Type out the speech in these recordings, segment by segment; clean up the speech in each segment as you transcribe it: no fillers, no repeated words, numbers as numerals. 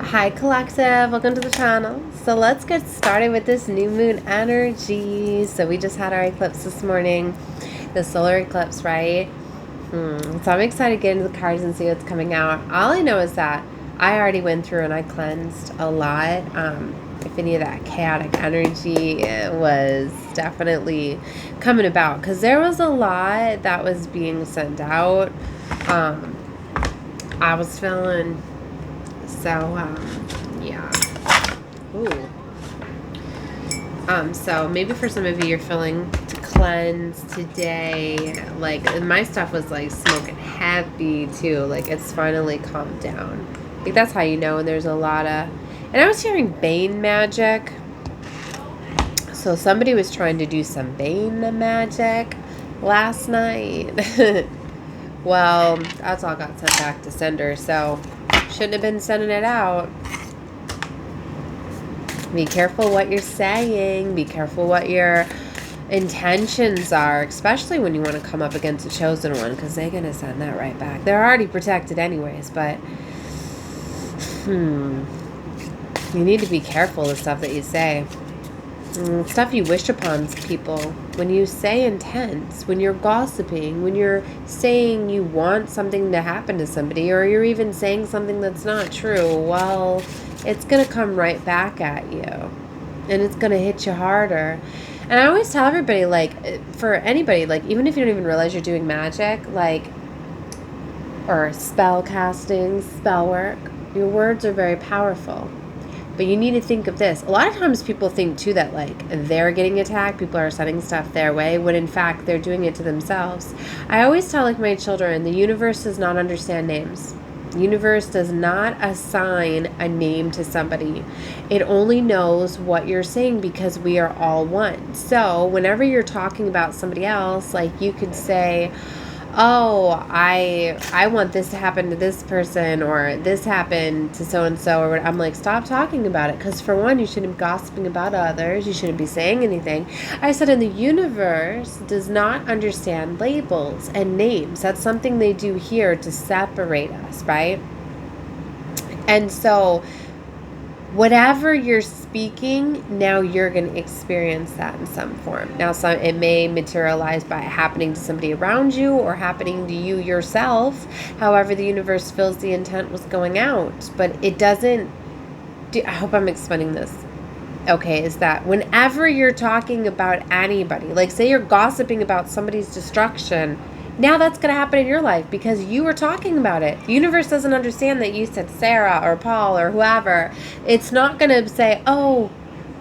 Hi collective, welcome to the channel. So let's get started with this new moon energy. So we just had our eclipse this morning, the solar eclipse, right? So I'm excited to get into the cards and see what's coming out. All I know is that I already went through and I cleansed a lot. If any of that chaotic energy was definitely coming about, because there was a lot that was being sent out. I was feeling so, yeah. Ooh. So maybe for some of you, you're feeling to cleanse today. Like, my stuff was like smoking heavy too. Like, it's finally calmed down. I think that's how you know when there's a lot of, and I was hearing Bane magic. So somebody was trying to do some Bane magic last night. Well, that's all got sent back to sender, so shouldn't have been sending it out. Be careful what you're saying. Be careful what your intentions are, especially when you want to come up against a chosen one, because they're going to send that right back. They're already protected anyways, but you need to be careful of the stuff that you say. Stuff you wish upon people. When you say intense, when you're gossiping, when you're saying you want something to happen to somebody, or you're even saying something that's not true, well, it's going to come right back at you. And it's going to hit you harder. And I always tell everybody, like, for anybody, like, even if you don't even realize you're doing magic, like, or spell casting, spell work, your words are very powerful. But you need to think of this. A lot of times people think, too, that, like, they're getting attacked. People are sending stuff their way, when, in fact, they're doing it to themselves. I always tell, like, my children, the universe does not understand names. The universe does not assign a name to somebody. It only knows what you're saying, because we are all one. So whenever you're talking about somebody else, like, you could say, oh, I want this to happen to this person, or this happened to so-and-so, or I'm like, stop talking about it, because for one, you shouldn't be gossiping about others. You shouldn't be saying anything. I said, and the universe does not understand labels and names. That's something they do here to separate us, right? And so whatever you're speaking, now you're going to experience that in some form. Now, it may materialize by happening to somebody around you or happening to you yourself. However, the universe feels the intent was going out. But it doesn't... I hope I'm explaining this. Okay, is that whenever you're talking about anybody, like say you're gossiping about somebody's destruction, now that's going to happen in your life because you were talking about it. The universe doesn't understand that you said Sarah or Paul or whoever. It's not going to say, oh,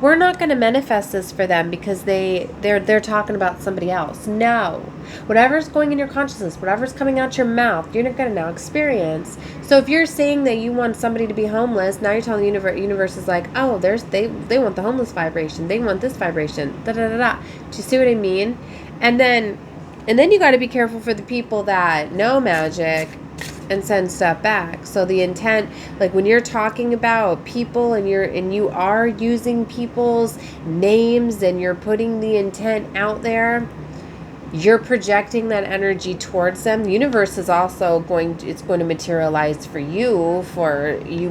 we're not going to manifest this for them because they're talking about somebody else. No. Whatever's going in your consciousness, whatever's coming out your mouth, you're not going to now experience. So if you're saying that you want somebody to be homeless, now you're telling the universe is like, oh, they want the homeless vibration. They want this vibration. Da da da da. Do you see what I mean? And then you got to be careful for the people that know magic and send stuff back. So the intent, like when you're talking about people and you are using people's names and you're putting the intent out there, you're projecting that energy towards them. The universe is also going to materialize for you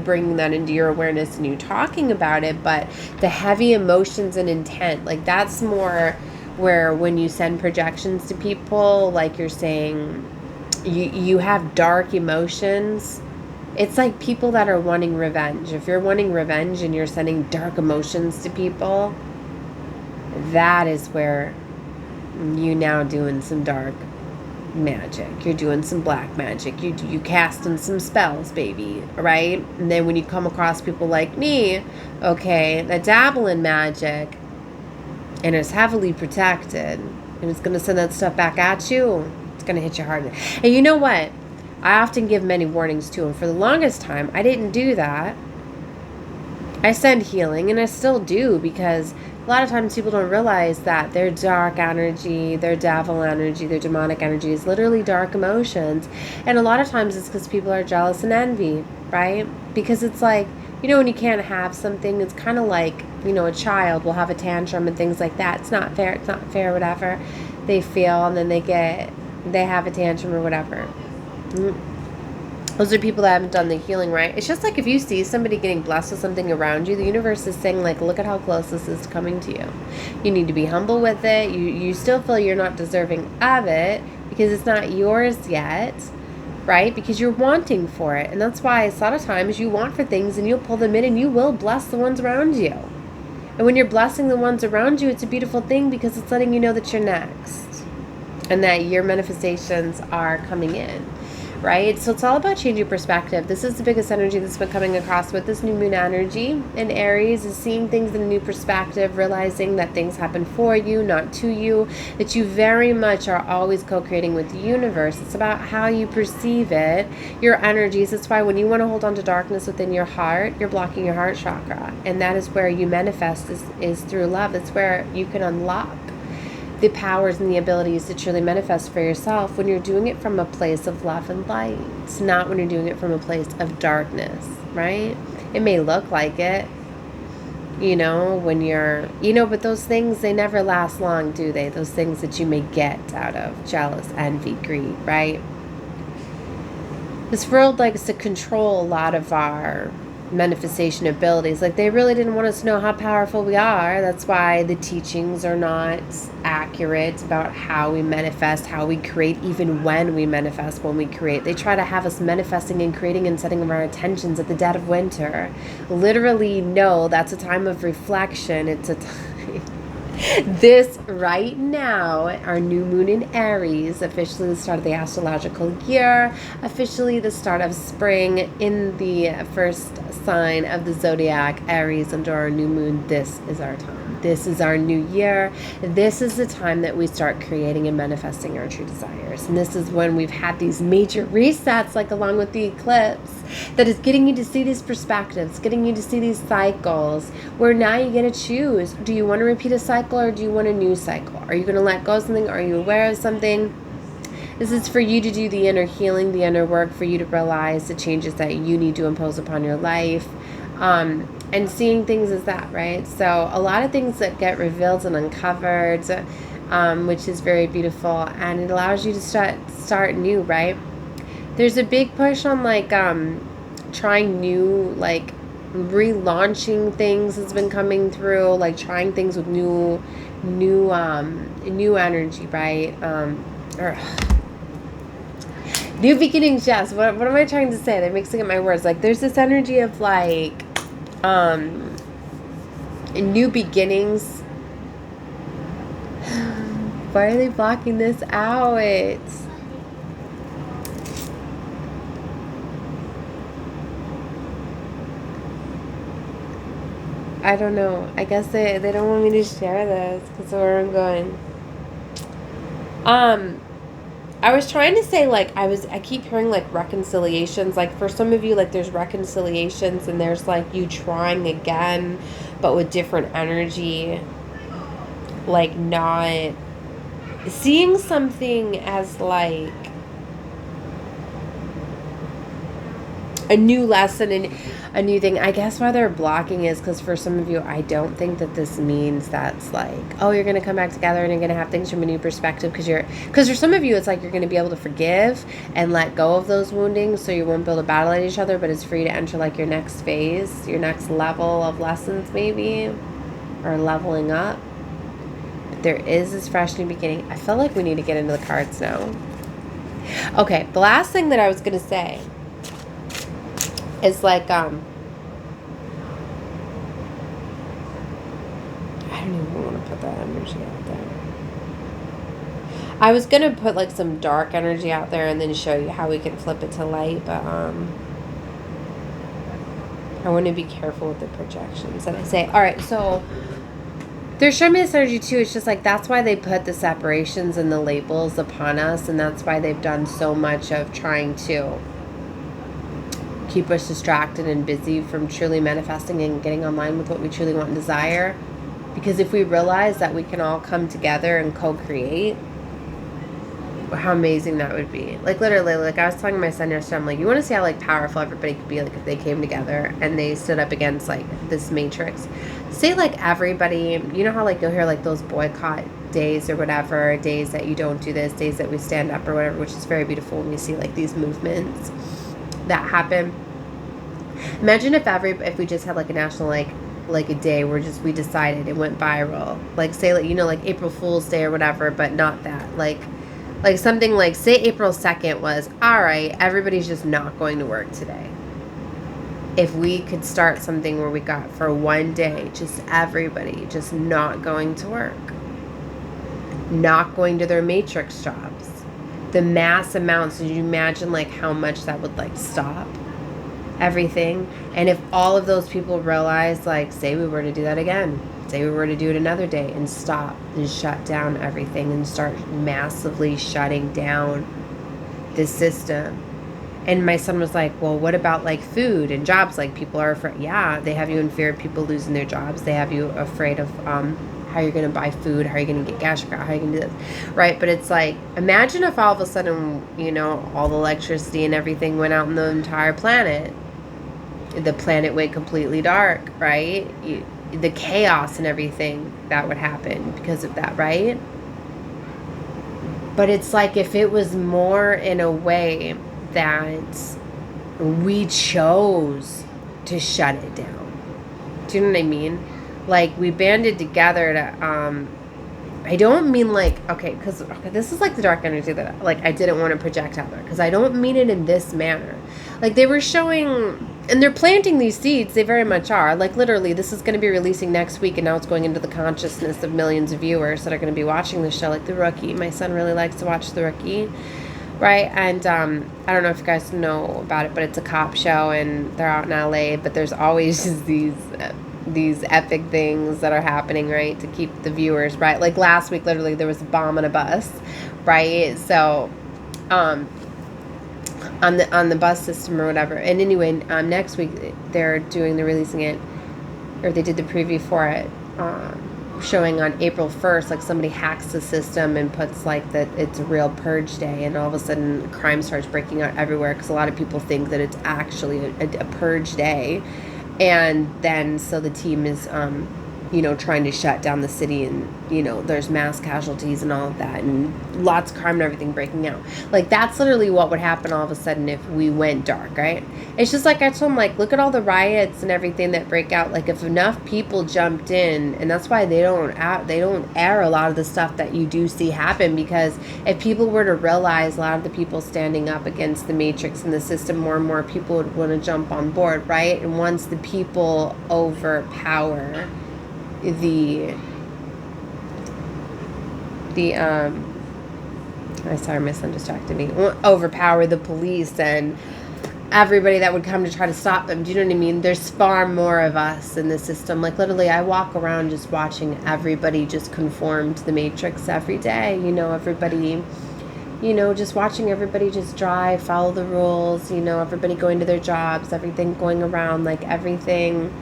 bringing that into your awareness and you talking about it. But the heavy emotions and intent, like that's more where when you send projections to people, like you're saying you have dark emotions. It's like people that are wanting revenge. If you're wanting revenge and you're sending dark emotions to people, that is where you now doing some dark magic. You're doing some black magic. You casting some spells, baby, right? And then when you come across people like me, okay, that dabble in magic and is heavily protected, and it's going to send that stuff back at you, it's going to hit you hard. And you know what? I often give many warnings too, and for the longest time, I didn't do that. I send healing, and I still do, because a lot of times people don't realize that their dark energy, their devil energy, their demonic energy is literally dark emotions. And a lot of times it's because people are jealous and envy, right? Because it's like, you know, when you can't have something, it's kind of like, you know, a child will have a tantrum and things like that. It's not fair, whatever they feel, and then they have a tantrum or whatever. Those are people that haven't done the healing right. It's just like if you see somebody getting blessed with something around you, the universe is saying, like, look at how close this is coming to you. You need to be humble with it. You still feel you're not deserving of it because it's not yours yet, right? Because you're wanting for it. And that's why a lot of times you want for things and you'll pull them in and you will bless the ones around you. And when you're blessing the ones around you, it's a beautiful thing because it's letting you know that you're next and that your manifestations are coming in. Right? So it's all about changing perspective. This is the biggest energy that's been coming across with this new moon energy in Aries, is seeing things in a new perspective, realizing that things happen for you, not to you, that you very much are always co-creating with the universe. It's about how you perceive it, your energies. That's why when you want to hold on to darkness within your heart, you're blocking your heart chakra. And that is where you manifest, is through love. It's where you can unlock the powers and the abilities to truly manifest for yourself when you're doing it from a place of love and light, not when you're doing it from a place of darkness, right? It may look like it, when you're, but those things, they never last long, do they? Those things that you may get out of jealous, envy, greed, right? This world likes to control a lot of our manifestation abilities. Like, they really didn't want us to know how powerful we are. That's why the teachings are not accurate about how we manifest, how we create, even when we manifest, when we create. They try to have us manifesting and creating and setting our intentions at the dead of winter. Literally, no, that's a time of reflection. It's a time this right now, our new moon in Aries, officially the start of the astrological year, officially the start of spring in the first sign of the zodiac, Aries, under our new moon. This is our time. This is our new year. This is the time that we start creating and manifesting our true desires. And this is when we've had these major resets, like along with the eclipse, that is getting you to see these perspectives, getting you to see these cycles, where now you get to choose. Do you want to repeat a cycle or do you want a new cycle? Are you going to let go of something? Are you aware of something? This is for you to do the inner healing, the inner work, for you to realize the changes that you need to impose upon your life. And seeing things as that, right? So a lot of things that get revealed and uncovered, which is very beautiful, and it allows you to start new, right? There's a big push on trying new, relaunching things has been coming through, like trying things with new energy, right? Or new beginnings. Yes. What am I trying to say? They're mixing up my words. Like, there's this energy of new beginnings. Why are they blocking this out? I don't know. I guess they don't want me to share this because of where I'm going. I was trying to say, I keep hearing, reconciliations. Like, for some of you, there's reconciliations and there's, you trying again, but with different energy. Not seeing something as, a new lesson and a new thing. I guess why they're blocking is because for some of you, I don't think that this means that's oh, you're going to come back together and you're going to have things from a new perspective, because for some of you, it's you're going to be able to forgive and let go of those woundings, so you won't build a battle at each other, but it's for you to enter your next phase, your next level of lessons maybe, or leveling up. But there is this fresh new beginning. I feel like we need to get into the cards now. Okay, the last thing that I was going to say is I don't even want to put that energy out there. I was going to put some dark energy out there and then show you how we can flip it to light, but I want to be careful with the projections that I say. All right, so they're showing me this energy too. It's just that's why they put the separations and the labels upon us, and that's why they've done so much of trying to keep us distracted and busy from truly manifesting and getting online with what we truly want and desire. Because if we realize that we can all come together and co-create, how amazing that would be. Literally, I was telling my son yesterday, I'm you want to see how powerful everybody could be if they came together and they stood up against this matrix. Say everybody, you know how you'll hear those boycott days or whatever, days that you don't do this, days that we stand up or whatever, which is very beautiful when you see these movements. that happen. Imagine if we just had like a national like a day where just we decided it went viral. Like say like like April Fool's Day or whatever, but not that. Like something like say April 2nd was, all right, everybody's just not going to work today. If we could start something where we got for one day, just everybody just not going to work, not going to their matrix jobs, the mass amounts, did you imagine like how much that would like stop everything? And if all of those people realized, like say we were to do that again, say we were to do it another day and stop and shut down everything and start massively shutting down the system. And my son was like, well, what about like food and jobs? Like people are afraid. Yeah, they have you in fear of people losing their jobs. They have you afraid of how you're going to buy food, how you're going to get gas, how you're going to do this, right? But it's like, imagine if all of a sudden, all the electricity and everything went out in the entire planet. The planet went completely dark, right? The chaos and everything that would happen because of that, right? But it's like if it was more in a way that we chose to shut it down. Do you know what I mean? Like we banded together to I don't mean like because this is like the dark energy that like I didn't want to project out there, because I don't mean it in this manner. Like they were showing, and they're planting these seeds, they very much are. Like literally this is going to be releasing next week, and now it's going into the consciousness of millions of viewers that are going to be watching the show. Like The Rookie, my son really likes to watch The Rookie. Right, and I don't know if you guys know about it, but it's a cop show, and they're out in LA, but there's always just these epic things that are happening, right, to keep the viewers, right? Like last week, literally, there was a bomb on a bus, right? So, on the bus system or whatever. And anyway, next week, they're releasing it, or they did the preview for it, showing on April 1st, like somebody hacks the system and puts like that it's a real purge day, and all of a sudden crime starts breaking out everywhere because a lot of people think that it's actually a purge day. And then so the team is trying to shut down the city, and there's mass casualties and all of that, and lots of crime and everything breaking out. Like that's literally what would happen all of a sudden if we went dark, right? It's just like I told him, like, look at all the riots and everything that break out. Like if enough people jumped in, and that's why they don't air a lot of the stuff that you do see happen, because if people were to realize a lot of the people standing up against the matrix and the system, more and more people would want to jump on board, right? And once the people overpower sorry, my son distracted me. Overpower the police and everybody that would come to try to stop them. Do you know what I mean? There's far more of us in the system. Like literally, I walk around just watching everybody just conform to the matrix every day. Everybody, just watching everybody just drive, follow the rules. Everybody going to their jobs, everything going around, like everything.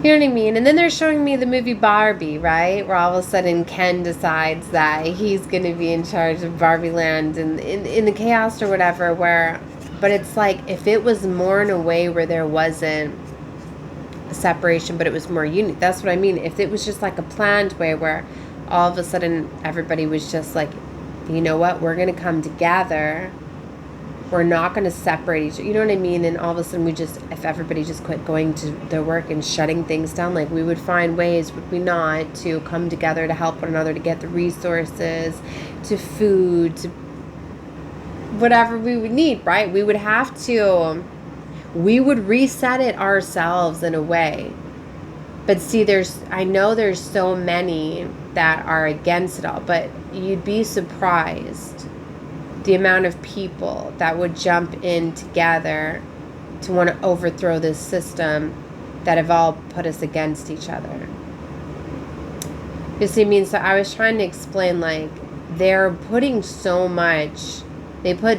You know what I mean? And then they're showing me the movie Barbie, right? Where all of a sudden Ken decides that he's going to be in charge of Barbie Land and in the chaos or whatever. But it's like if it was more in a way where there wasn't a separation, but it was more unity. That's what I mean. If it was just like a planned way where all of a sudden everybody was just like, you know what? We're going to come together. We're not going to separate each other. You know what I mean? And all of a sudden if everybody just quit going to their work and shutting things down, like we would find ways, would we not, to come together to help one another, to get the resources, to food, to whatever we would need, right? We would reset it ourselves in a way. But see, I know there's so many that are against it all, but you'd be surprised the amount of people that would jump in together to want to overthrow this system that have all put us against each other. You see what I mean? So I was trying to explain, like, they put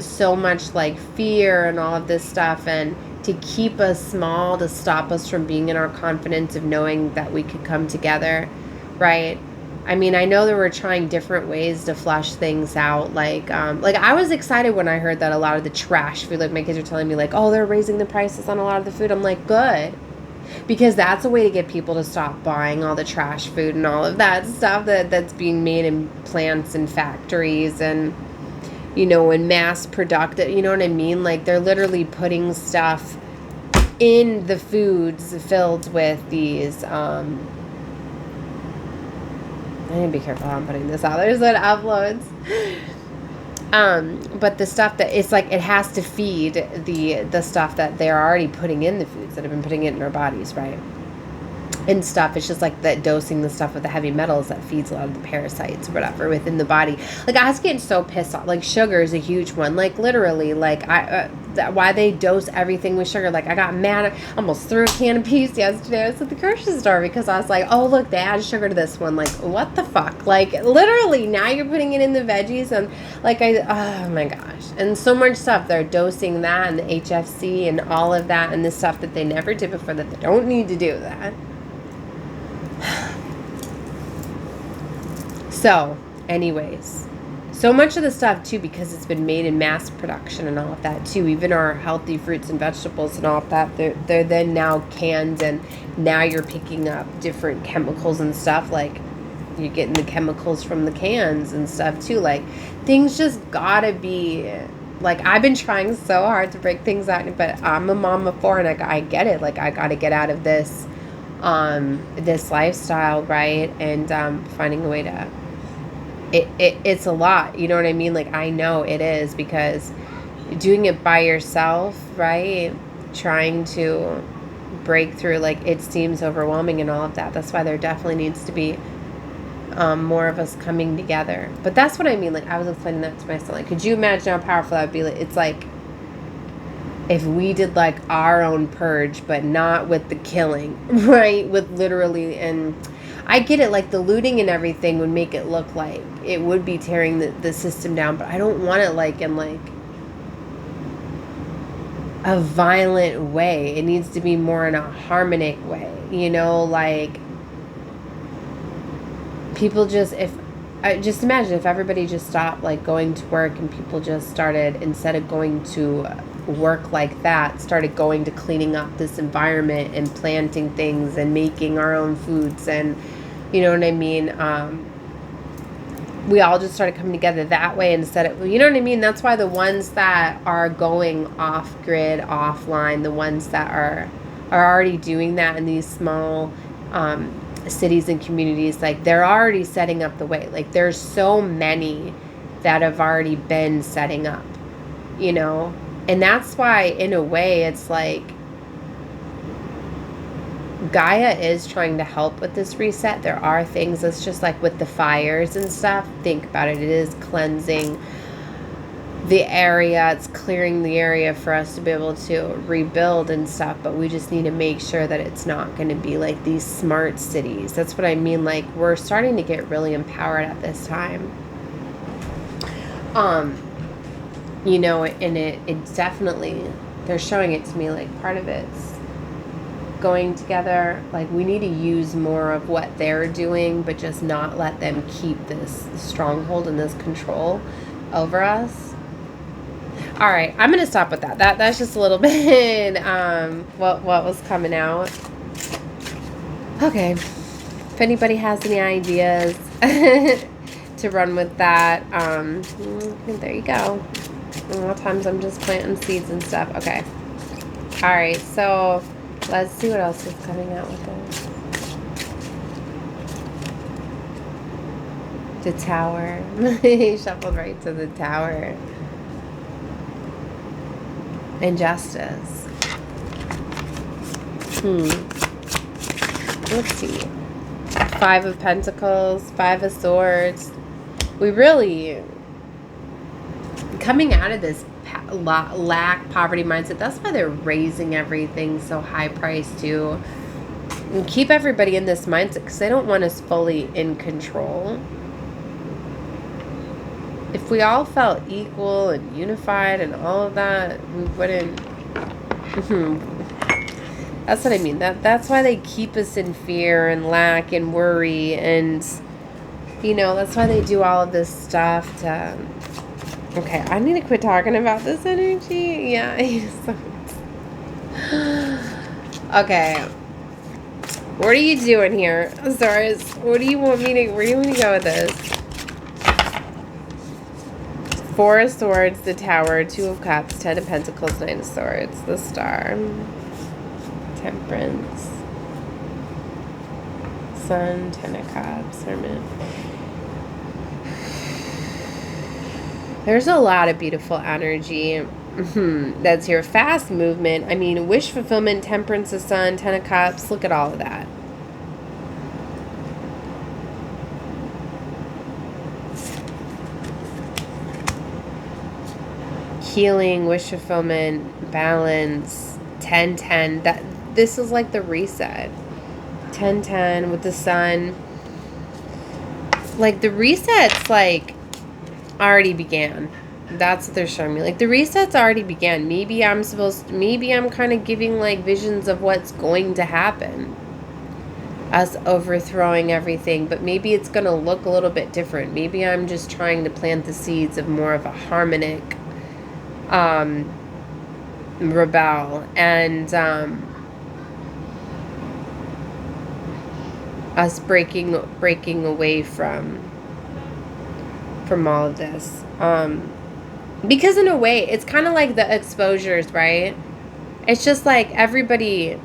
so much like fear and all of this stuff, and to keep us small, to stop us from being in our confidence of knowing that we could come together, right? I mean, I know they were trying different ways to flush things out. Like I was excited when I heard that a lot of the trash food, like my kids are telling me, like, oh, they're raising the prices on a lot of the food. I'm like, good. Because that's a way to get people to stop buying all the trash food and all of that stuff that's being made in plants and factories. And you know, and mass productive, you know what I mean? Like, they're literally putting stuff in the foods filled with these, I need to be careful how I'm putting this out. There's what uploads. But the stuff that, it's like, it has to feed the stuff that they're already putting in the foods that have been putting it in our bodies, right? And stuff. It's just like that, dosing the stuff with the heavy metals that feeds a lot of the parasites or whatever within the body. Like, I was getting so pissed off. Like, sugar is a huge one. Like, literally, like, why they dose everything with sugar. Like, I got mad. I almost threw a can of peas yesterday. I was at the grocery store because I was like, oh, look, they add sugar to this one. Like, what the fuck? Like, literally, now you're putting it in the veggies. And, like, oh my gosh. And so much stuff. They're dosing that and the HFC and all of that and the stuff that they never did before, that they don't need to do that. So, anyways, so much of the stuff, too, because it's been made in mass production and all of that, too, even our healthy fruits and vegetables and all of that, they're then now canned, and now you're picking up different chemicals and stuff, like, you're getting the chemicals from the cans and stuff, too. Like, things just gotta be, like, I've been trying so hard to break things out, but I'm a mom of 4, and I get it. Like, I gotta get out of this lifestyle, right? And finding a way to, it's a lot, you know what I mean? Like, I know it is, because doing it by yourself, right, trying to break through, like, it seems overwhelming and all of that. That's why there definitely needs to be more of us coming together. But that's what I mean. Like, I was explaining that to my son. Like, could you imagine how powerful that would be? Like, it's like if we did, like, our own purge, but not with the killing, right? With literally, and I get it, like, the looting and everything would make it look like it would be tearing the system down, but I don't want it, like, in, like, a violent way. It needs to be more in a harmonic way, you know? Like, people just, just imagine if everybody just stopped, like, going to work, and people just started, instead of going to work like that, started going to cleaning up this environment and planting things and making our own foods, and you know what I mean, we all just started coming together that way instead of, you know what I mean? That's why the ones that are going off grid, offline, the ones that are already doing that in these small cities and communities, like, they're already setting up the way. Like, there's so many that have already been setting up, you know? And that's why, in a way, it's like Gaia is trying to help with this reset. There are things, it's just like with the fires and stuff. Think about it. It is cleansing the area. It's clearing the area for us to be able to rebuild and stuff. But we just need to make sure that it's not going to be like these smart cities. That's what I mean. Like, we're starting to get really empowered at this time. You know, and it definitely, they're showing it to me, like, part of it's going together. Like, we need to use more of what they're doing, but just not let them keep this stronghold and this control over us. All right, I'm going to stop with that. That's just a little bit what was coming out. Okay, if anybody has any ideas to run with that, there you go. A lot of times I'm just planting seeds and stuff. Okay. All right. So let's see what else is coming out with this. The Tower. He shuffled right to the Tower. Injustice. Let's see. 5 of Pentacles, 5 of Swords. We really, coming out of this lack, poverty mindset, that's why they're raising everything so high priced too. And keep everybody in this mindset because they don't want us fully in control. If we all felt equal and unified and all of that, we wouldn't. That's what I mean. That's why they keep us in fear and lack and worry, and you know, that's why they do all of this stuff to. Okay, I need to quit talking about this energy. Yeah. Okay. What are you doing here, Taurus? What do you want me to? Where do you want me to go with this? Four of Swords, the Tower, Two of Cups, Ten of Pentacles, Nine of Swords, the Star, Temperance, Sun, Ten of Cups, Hermit. There's a lot of beautiful energy. That's your fast movement. I mean, wish fulfillment, Temperance, the Sun, Ten of Cups. Look at all of that. Healing, wish fulfillment, balance, 10-10. This is like the reset. 10-10 with the Sun. Like the resets like already began. That's what they're showing me. Like the resets already began. Maybe I'm kind of giving like visions of what's going to happen. Us overthrowing everything, but maybe it's going to look a little bit different. Maybe I'm just trying to plant the seeds of more of a harmonic rebel and us breaking away from all of this. Because in a way, it's kind of like the exposures, right? It's just like everybody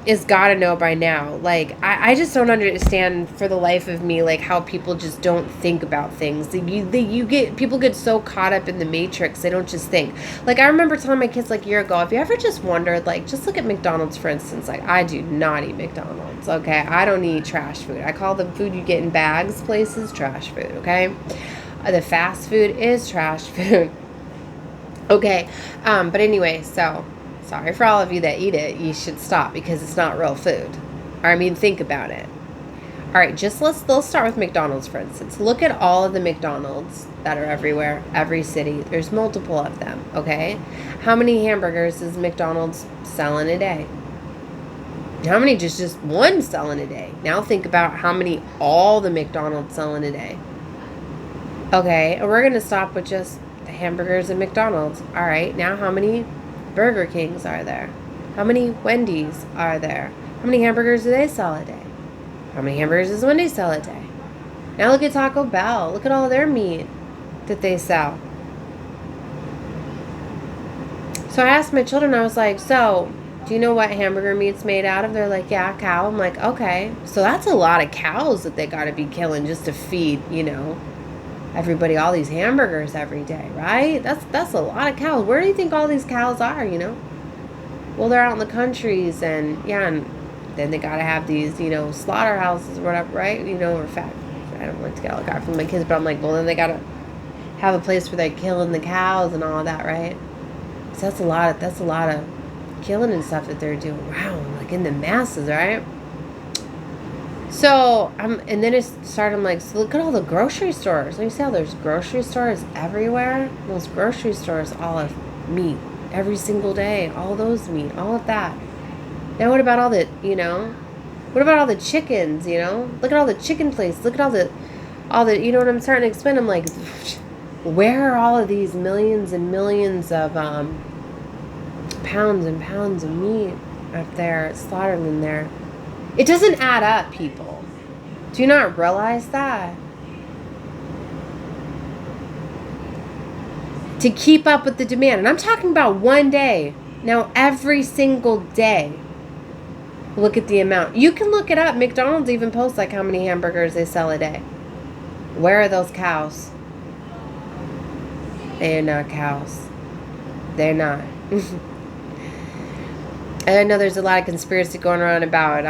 is gotta know by now. Like, I just don't understand for the life of me, like, how people just don't think about things. People get so caught up in the matrix, they don't just think. Like, I remember telling my kids, like, a year ago, have you ever just wondered, like, just look at McDonald's, for instance. Like, I do not eat McDonald's, okay? I don't eat trash food. I call the food you get in bags places trash food, okay? The fast food is trash food. Okay, but anyway, so sorry for all of you that eat it. You should stop because it's not real food. I mean, think about it. All right, let's start with McDonald's, for instance. Look at all of the McDonald's that are everywhere, every city. There's multiple of them, okay? How many hamburgers is McDonald's selling a day? How many just one selling a day? Now think about how many all the McDonald's selling a day. Okay, and we're going to stop with just the hamburgers at McDonald's. All right, now how many Burger Kings are there? How many Wendy's are there? How many hamburgers do they sell a day? How many hamburgers does Wendy's sell a day? Now look at Taco Bell. Look at all their meat that they sell. So I asked my children, I was like, so do you know what hamburger meat's made out of? They're like, yeah, cow. I'm like, okay. So that's a lot of cows that they got to be killing just to feed, everybody all these hamburgers every day, right? That's a lot of cows. Where do you think all these cows are, Well, they're out in the countries, and then they gotta have these, slaughterhouses or whatever, right? Or fat. I don't like to get all the guy from my kids, but I'm like, well, then they gotta have a place where they're killing the cows and all of that, right? So that's a lot of killing and stuff that they're doing. Wow, like in the masses, right? So, and then it started, I'm like, so look at all the grocery stores. Let me see how there's grocery stores everywhere. Those grocery stores all have meat every single day. All those meat, all of that. Now what about all the, what about all the chickens, Look at all the chicken places. Look at all the, what I'm starting to explain? I'm like, where are all of these millions and millions of pounds and pounds of meat up there, slaughtered in there? It doesn't add up, people. Do you not realize that? To keep up with the demand. And I'm talking about one day. Now, every single day. Look at the amount. You can look it up. McDonald's even posts like how many hamburgers they sell a day. Where are those cows? They're not cows. They're not. And I know there's a lot of conspiracy going around about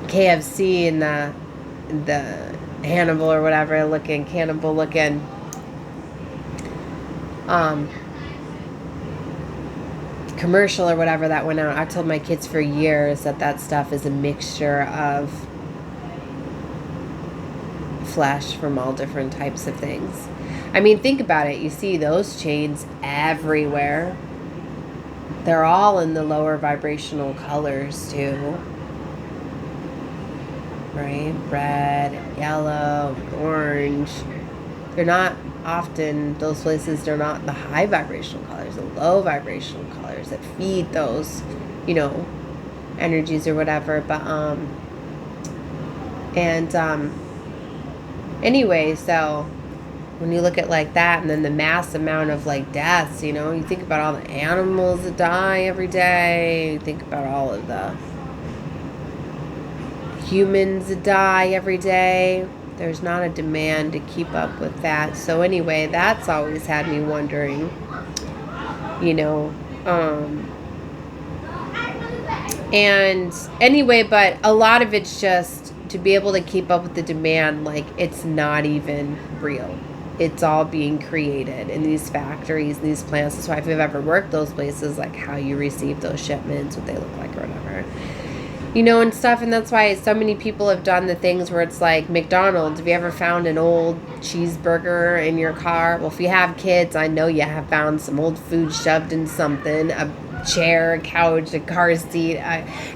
KFC and the Hannibal or whatever cannibal looking commercial or whatever that went out. I've told my kids for years that stuff is a mixture of flesh from all different types of things. I mean, think about it. You see those chains everywhere. They're all in the lower vibrational colors too. Right? Red, yellow, orange. They're not often, those places, they're not the high vibrational colors, the low vibrational colors that feed those, energies or whatever. But, anyway, so When you look at like that, and then the mass amount of like deaths, you know, you think about all the animals that die every day, you think about all of the humans that die every day. There's not a demand to keep up with that. So anyway, that's always had me wondering, you know, and anyway, but a lot of it's just to be able to keep up with the demand, like it's not even real. It's all being created in these factories, these plants. That's why if you've ever worked those places, like how you receive those shipments, what they look like or whatever, you know, and stuff. And that's why so many people have done the things where it's like McDonald's. Have you ever found an old cheeseburger in your car? Well, if you have kids, I know you have found some old food shoved in something, a chair, a couch, a car seat.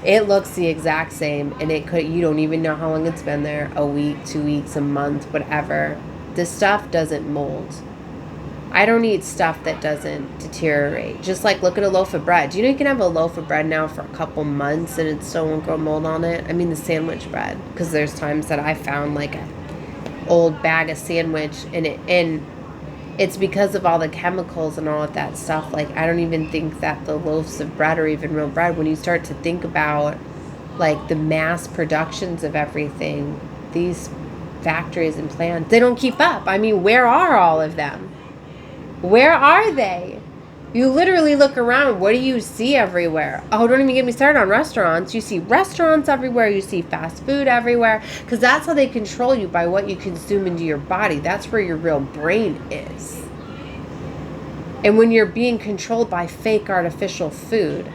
It looks the exact same, and you don't even know how long it's been there, a week, 2 weeks, a month, whatever. The stuff doesn't mold. I don't eat stuff that doesn't deteriorate. Just like, look at a loaf of bread. Do you know you can have a loaf of bread now for a couple months and it still won't grow mold on it? I mean, the sandwich bread. Because there's times that I found like an old bag of sandwich and it's because of all the chemicals and all of that stuff. Like, I don't even think that the loaves of bread are even real bread. When you start to think about like the mass productions of everything, these factories and plants, they don't keep up. I mean, where are all of them? Where are they? You literally look around. What do you see everywhere? Oh, don't even get me started on restaurants. You see restaurants everywhere. You see fast food everywhere. Because that's how they control you, by what you consume into your body. That's where your real brain is. And when you're being controlled by fake artificial food,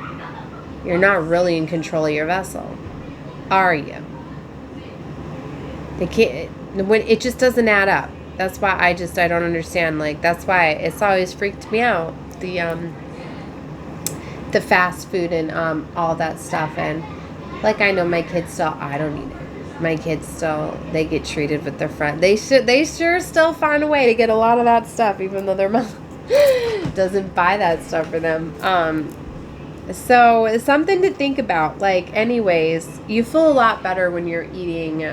you're not really in control of your vessel, are you? They can't. When it just doesn't add up. That's why I don't understand. Like, that's why it's always freaked me out, the fast food and all that stuff. And like, I know my kids still, I don't eat it. My kids still, they get treated with their friend. They sure still find a way to get a lot of that stuff, even though their mom doesn't buy that stuff for them. So it's something to think about. Like, anyways, you feel a lot better when you're eating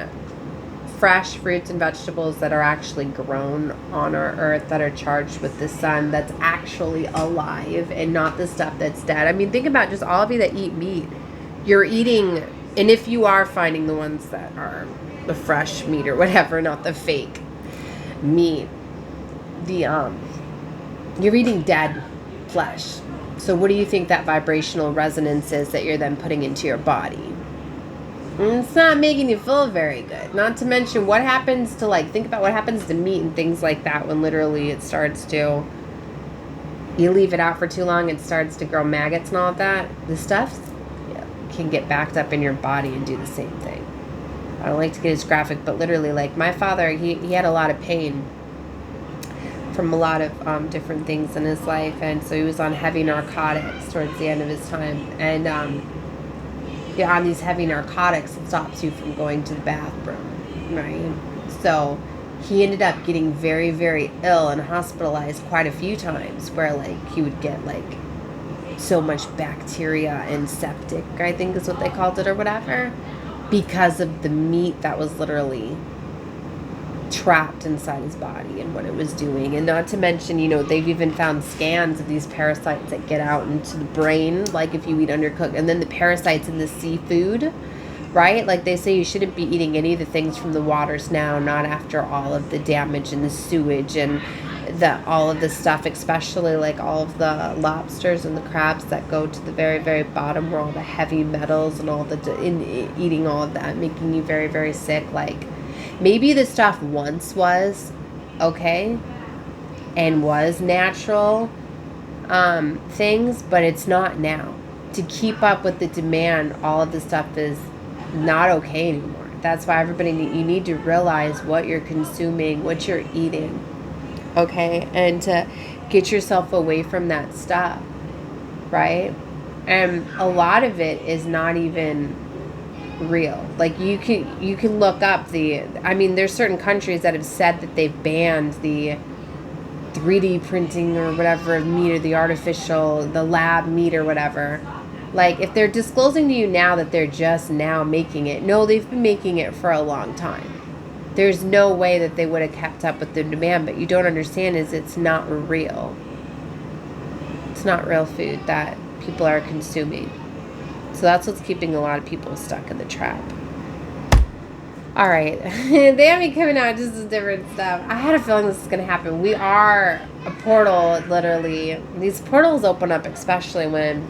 fresh fruits and vegetables that are actually grown on our earth, that are charged with the sun, that's actually alive, and not the stuff that's dead. I mean, think about just all of you that eat meat. You're eating, and if you are finding the ones that are the fresh meat or whatever, not the fake meat, you're eating dead flesh. So what do you think that vibrational resonance is that you're then putting into your body? It's not making you feel very good. Not to mention what happens to, like, think about what happens to meat and things like that when literally it starts to, you leave it out for too long, it starts to grow maggots and all of that. The stuff can get backed up in your body and do the same thing. I don't like to get as graphic, but literally, like, my father, he had a lot of pain from a lot of different things in his life, and so he was on heavy narcotics towards the end of his time. And on these heavy narcotics, it stops you from going to the bathroom, right? So he ended up getting very, very ill and hospitalized quite a few times, where like he would get like so much bacteria and septic, I think is what they called it or whatever, because of the meat that was literally trapped inside his body and what it was doing. And not to mention, you know, they've even found scans of these parasites that get out into the brain, like if you eat undercooked, and then the parasites in the seafood, right? Like, they say you shouldn't be eating any of the things from the waters now, not after all of the damage and the sewage and all of the stuff, especially like all of the lobsters and the crabs that go to the very, very bottom, where all the heavy metals and all eating all of that, making you very, very sick. Like, maybe the stuff once was okay and was natural things, but it's not now. To keep up with the demand, all of the stuff is not okay anymore. That's why you need to realize what you're consuming, what you're eating, okay? And to get yourself away from that stuff, right? And a lot of it is not even real. Like, you can look up there's certain countries that have said that they've banned the 3D printing or whatever of meat, or the artificial, the lab meat or whatever. Like, if they're disclosing to you now that they're just now making it, no, they've been making it for a long time. There's no way that they would have kept up with the demand, but you don't understand is it's not real. It's not real food that people are consuming. So that's what's keeping a lot of people stuck in the trap. All right. They have me coming out just with different stuff. I had a feeling this was going to happen. We are a portal, literally. These portals open up especially when,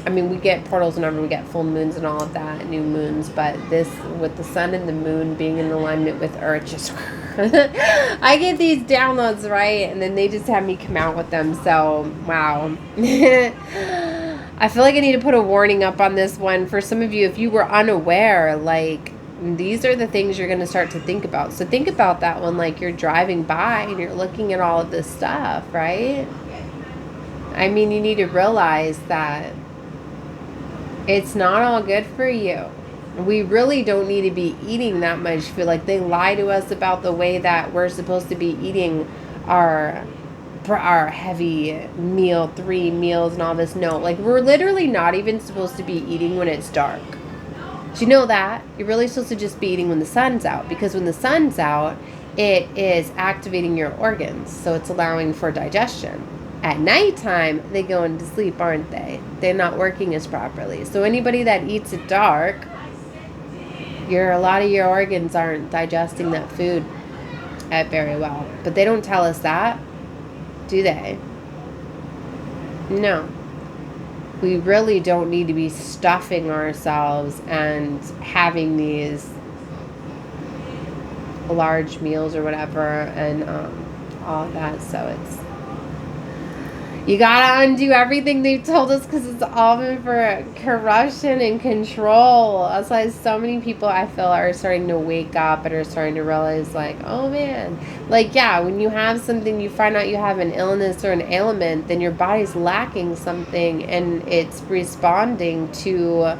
I mean, we get portals whenever we get full moons and all of that, new moons. But this, with the sun and the moon being in alignment with Earth, just... I get these downloads, right? And then they just have me come out with them. So, wow. I feel like I need to put a warning up on this one. For some of you, if you were unaware, like... these are the things you're going to start to think about. So think about that when, like, you're driving by and you're looking at all of this stuff, right? I mean, you need to realize that it's not all good for you. We really don't need to be eating that much food. Like, they lie to us about the way that we're supposed to be eating our heavy meal, 3 meals and all this. No, like, we're literally not even supposed to be eating when it's dark. Do you know that? You're really supposed to just be eating when the sun's out, because when the sun's out, it is activating your organs, so it's allowing for digestion. At nighttime, they go into sleep, aren't they? They're not working as properly. So anybody that eats at dark, a lot of your organs aren't digesting that food very well. But they don't tell us that, do they? No. We really don't need to be stuffing ourselves and having these large meals or whatever and all of that. So it's, you gotta undo everything they've told us, because it's all been for corruption and control. That's why so many people, I feel, are starting to wake up and are starting to realize, like, oh man, like, yeah, when you have something, you find out you have an illness or an ailment, then your body's lacking something and it's responding to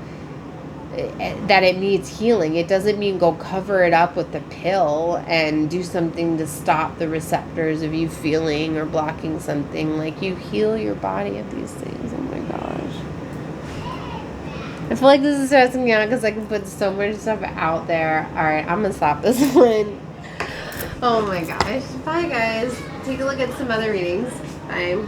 that it needs healing. It doesn't mean go cover it up with the pill and do something to stop the receptors of you feeling or blocking something. Like, you heal your body of these things. Oh my gosh. I feel like this is stressing me out because I can put so much stuff out there. Alright, I'm going to stop this one. Oh my gosh. Bye guys. Take a look at some other readings. Bye.